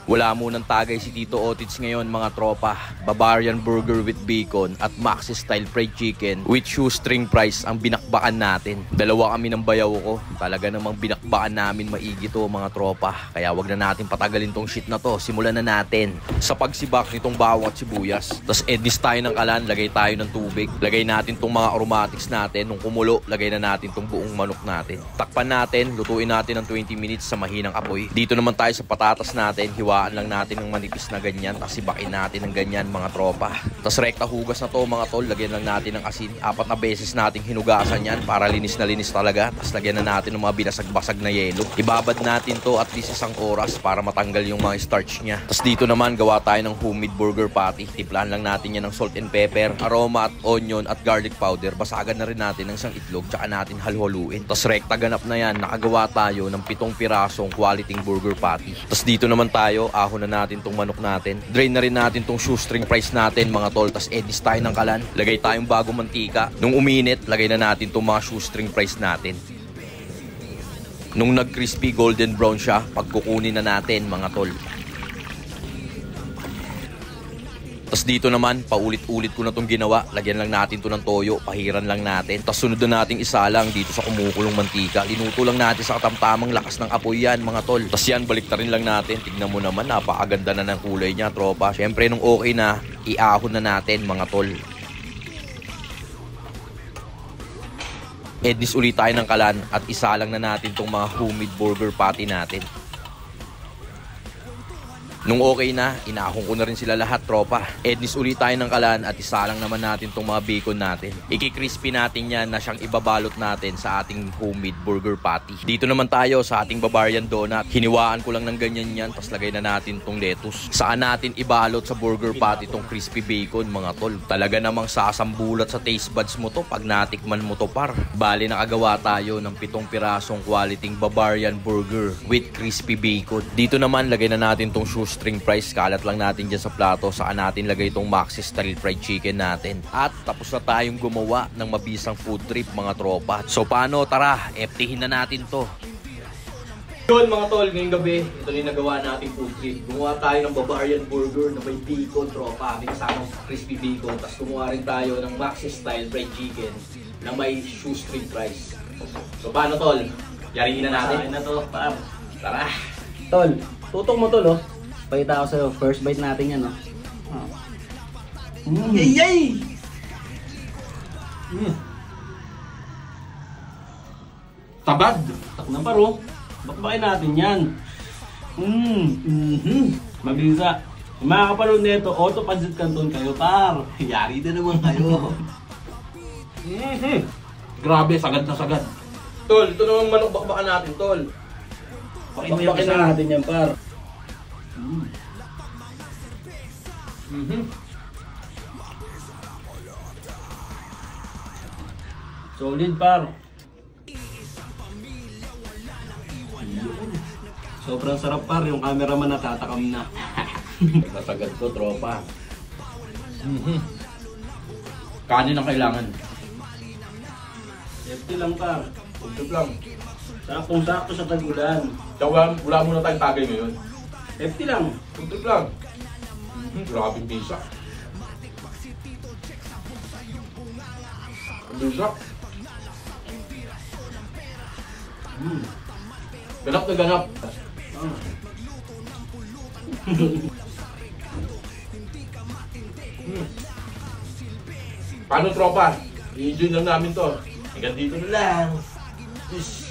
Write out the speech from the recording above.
Wala munang tagay si Tito Otits ngayon mga tropa. Bavarian burger with bacon at Maxi style fried chicken with shoestring fries ang binakbakan natin. Dalawa kami ng bayaw ko. Talaga namang binakbakan namin maigi to mga tropa. Kaya wag na natin patagalin tong shit na to. Simulan na natin. Sa pagsibak nitong bawang at sibuyas. Tapos ednis tayo ng kalan. Lagay tayo ng tubig. Lagay natin tong mga aromatics natin. Nung kumulo, lagay na natin tong buong manok natin. Takpan natin. Lutuin natin ng 20 minutes sa mahinang apoy. Dito naman tayo sa patatas natin. Hiwaan lang natin ng manipis na ganyan. Tapos sibakin natin ng ganyan mga tropa. Tapos rekta hugas na to mga tol. Lagyan lang natin ng asin. 4 na beses nating hinugasan yan para linis na linis talaga. Tapos lagyan na natin ng mga binasag-basag na yelo. Ibabad natin to at least 1 oras para matanggal yung mga starch niya. Tapos dito naman gawa tayo ng homemade burger patty. Tiplan lang natin yan ng salt and pepper, aroma at onion at garlic powder. Basagan na rin natin ng isang itlog tsaka natin haluhaluin. Tapos rekta ganap na yan. Nakagawa tayo ng 7 pirasong quality burger patty. Tapos dito naman tayo, ahon na natin tong manok natin. Drain na rin natin tong shoestring fries natin mga tol. Tapos edis tayo ng kalan. Lagay tayong bagong mantika. Nung uminit, lagay na natin tong mga shoestring fries natin. Nung nag-crispy golden brown siya, pagkukunin na natin mga tol. Tapos dito naman, paulit-ulit ko na itong ginawa. Lagyan lang natin to ng toyo, pahiran lang natin. Tapos sunod na nating isa lang dito sa kumukulong mantika. Linuto lang natin sa katamtamang lakas ng apoy yan mga tol. Tapos yan, baliktarin lang natin. Tignan mo naman, napakaganda na ng kulay niya tropa. Siyempre nung okay na, iahon na natin mga tol. Ednis ulit tayo ng kalan at isa lang na natin itong mga homemade burger patty natin. Nung okay na, inahon ko na rin sila lahat, tropa. Ednis ulit tayo ng kalan at isa lang naman natin itong mga bacon natin. Iki-crispy natin yan na siyang ibabalot natin sa ating homemade burger patty. Dito naman tayo sa ating Bavarian donut. Hiniwaan ko lang ng ganyan yan, tapos lagay na natin itong lettuce. Saan natin ibalot sa burger patty itong crispy bacon, mga tol? Talaga namang sasambulat sa taste buds mo to pag natikman mo to par. Bali, nakagawa tayo ng 7 pirasong quality Bavarian burger with crispy bacon. Dito naman, lagay na natin itong shoestring fries, kalat lang natin dyan sa plato. Saan natin lagay itong Maxi style fried chicken natin. At tapos na tayong gumawa ng mabisang food trip mga tropa. So paano? Tara, FThin na natin to. Yun mga tol, ngayong gabi, ito na yung nagawa natin food trip. Gumawa tayo ng Bavarian burger na may bacon tropa. May kasamang crispy bacon. Tapos gumawa rin tayo ng Maxi style fried chicken na may shoestring fries. So paano tol? Yariin na natin. Na to, pam. Tara. Tol, tutok mo tol, oh. Pakita ko sa'yo, first bite natin yan, oh. Yay! Tabad! Tak na paro. Bakbakin natin yan. Mabisa. Yung mga kapanood nito, Auto Pancit Canton kayo, par. Yari na naman kayo. Grabe, sagad na sagad. Tol, ito naman manok bakbakan natin, tol. Bakbakin na natin yan, par. Solid par. Sobrang sarap par, yung cameraman natatakam na. Nasagad to, tropa. Kanin ang kailangan. Safety lang par. Pagkip lang. Saktong-sakto sa tagulan. Wala muna tayong tagay ngayon. Safety lang. Pagkip lang. Grabing pisa. Pisa. Ganap na ganap. Paano tropa? I-enjoy lang namin to. Hanggang dito na lang. Peace.